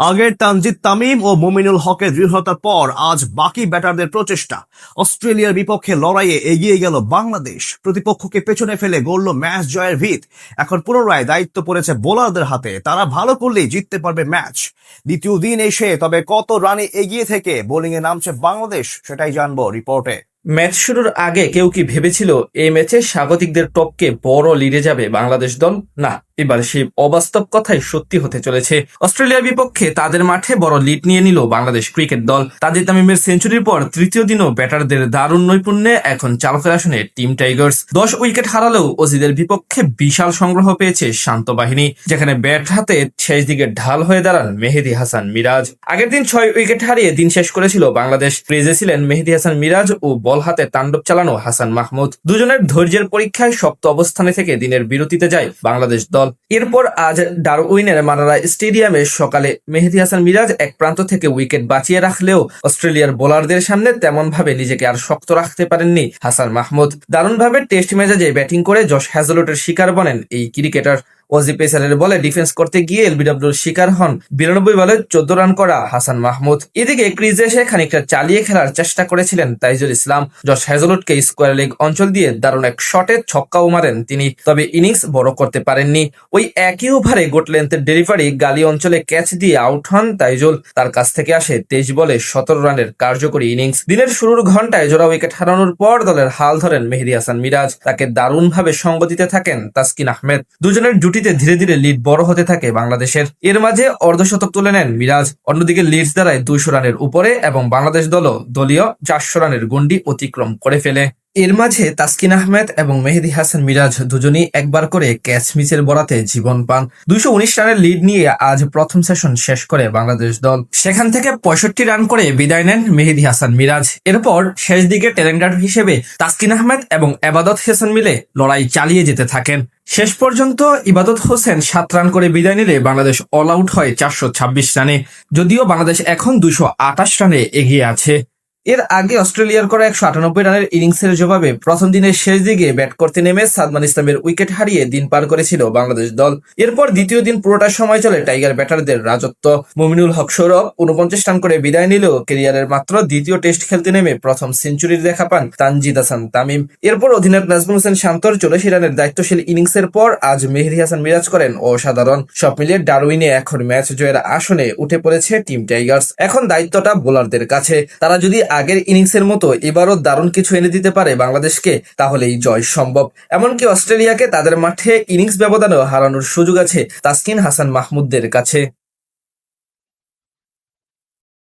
আগের তানজিদ তামিম ও মুমিনুল হকের দৃঢ়তার পর আজ বাকি ব্যাটারদের প্রচেষ্টা। অস্ট্রেলিয়ার বিপক্ষে লড়াইয়ে এগিয়ে গেল বাংলাদেশ, প্রতিপক্ষকে পেছনে ফেলে গড়ল ম্যাচ জয়ের ভিত। এখন পুনরায় দায়িত্ব পড়েছে বোলারদের হাতে, তারা ভালো করলেই জিততে পারবে ম্যাচ। দ্বিতীয় দিন এসে তবে কত রানে এগিয়ে থেকে বোলিংয়ে নামছে বাংলাদেশ, সেটাই জানবো রিপোর্টে। ম্যাচ শুরুর আগে কেউ কি ভেবেছিল এই ম্যাচে স্বাগতিকদের টপকে বড় লিডে যাবে বাংলাদেশ দল? না, এবার সেই অবাস্তব কথাই সত্যি হতে চলেছে। অস্ট্রেলিয়ার বিপক্ষে তাদের মাঠে বড় লিড নিয়ে নিল বাংলাদেশ ক্রিকেট দল। তানজিদ তামিমের সেঞ্চুরির পর তৃতীয় দিনও ব্যাটারদের দারুণ নৈপুণ্যে এখন চালকের আসনে টিম টাইগার্স। 10 উইকেট হারালেও অজিদের বিপক্ষে বিশাল সংগ্রহ পেয়েছে শান্ত বাহিনী, যেখানে ব্যাট হাতে শেষ দিকে ঢাল হয়ে দাঁড়ান মেহেদী হাসান মিরাজ। আগের দিন 6 উইকেট হারিয়ে দিন শেষ করেছিল বাংলাদেশ। ক্রিজে ছিলেন মেহেদী হাসান মিরাজ ও বল হাতে তাণ্ডব চালানো হাসান মাহমুদ। দুজনের ধৈর্যের পরীক্ষায় শক্ত অবস্থানে থেকে দিনের বিরতিতে যায় বাংলাদেশ দল। এরপর আজ ডারউইনের মানারা স্টেডিয়ামে সকালে মেহেদী হাসান মিরাজ এক প্রান্ত থেকে উইকেট বাঁচিয়ে রাখলেও অস্ট্রেলিয়ার বোলারদের সামনে তেমন ভাবে নিজেকে আর শক্ত রাখতে পারেননি হাসান মাহমুদ। দারুণভাবে টেস্ট মেজাজে ব্যাটিং করে জশ হ্যাজেলউডের শিকার বনেন এই ক্রিকেটার। অজি পেসারের বলে ডিফেন্স করতে গিয়ে এলবিডব্লিউর শিকার হন 92 বলে 14 রান করা হাসান মাহমুদ। এদিকে ক্রিজে এসে খানিকটা চালিয়ে খেলার চেষ্টা করেছিলেন তাইজুল ইসলাম। জশ হ্যাজেলউডকে স্কোয়ার লেগ অঞ্চল দিয়ে দারুণ এক শটে ছক্কাও মারেন তিনি, তবে ইনিংস বড় করতে পারেননি। ওই একই ওভারে গোট লেন্থের ডেলিভারি গালি অঞ্চলে ক্যাচ দিয়ে আউট হন তাইজুল। তার কাছ থেকে আসে 23 বলে 17 রানের কার্যকরী ইনিংস। দিনের শুরুর ঘন্টায় জোড়া উইকেট হারানোর পর দলের হাল ধরেন মেহেদী হাসান মিরাজ। তাকে দারুণভাবে সঙ্গ দিতে থাকেন তাসকিন আহমেদ। দুজনের জুটিতে ধীরে ধীরে লিড বড় হতে থাকে বাংলাদেশের। এর মাঝে অর্ধশতক তুলে নেন মিরাজ। অন্যদিকে লিডস দাঁড়ায় 200 রানের উপরে এবং বাংলাদেশ দলও দলীয় 400 রানের গন্ডি অতিক্রম করে ফেলে। এর মাঝে তাসকিন আহমেদ এবং মেহেদী হাসান মিরাজ দুজনই একবার করে ক্যাচ মিচের বরাতে জীবন পান। 219 রানের লিড নিয়ে আজ প্রথম সেশন শেষ করে বাংলাদেশ দল। সেখান থেকে 65 রান করে বিদায় নেন মেহেদী হাসান মিরাজ। এরপর শেষ দিকে ট্যালেন্টার হিসেবে তাসকিন আহমেদ এবং এবাদত হোসেন মিলে লড়াই চালিয়ে যেতে থাকেন। শেষ পর্যন্ত ইবাদত হোসেন 7 রান করে বিদায় নিলে বাংলাদেশ অল আউট হয় 426 রানে। যদিও বাংলাদেশ এখন 228 রানে এগিয়ে আছে। এর আগে অস্ট্রেলিয়ার করা 198 রানের ইনিংসের জবাবে প্রথম দিনের শেষ দিকে ব্যাট করতে নেমে সাদমান ইসলামের উইকেট হারিয়ে দিন পার করেছিল বাংলাদেশ দল। এরপর দ্বিতীয় দিন পুরোটা সময় চলে টাইগার ব্যাটারদের রাজত্ব। মুমিনুল হক সৌরভ 49 রান করে বিদায় নিলেও ক্যারিয়ারের মাত্র দ্বিতীয় টেস্ট খেলতে নেমে প্রথম সেঞ্চুরির দেখা পান তানজিদ হাসান তামিম। এরপর অধিনায়ক নাজমুল হোসেন শান্তর 84 রানের দায়িত্বশীল ইনিংসের পর আজ মেহেদী হাসান মিরাজ করেন অসাধারণ। সব মিলিয়ে ডারউইনে এখন ম্যাচ জয়ের আসনে উঠে পড়েছে টিম টাইগার্স। এখন দায়িত্বটা বোলারদের কাছে। তারা যদি আগের ইনিংসের মতো এবারও দারুণ কিছু এনে দিতে পারে বাংলাদেশকে, তাহলেই জয় সম্ভব। এমনকি অস্ট্রেলিয়াকে তাদের মাঠে ইনিংস ব্যবধানেও হারানোর সুযোগ আছে তাসকিন হাসান মাহমুদদের কাছে।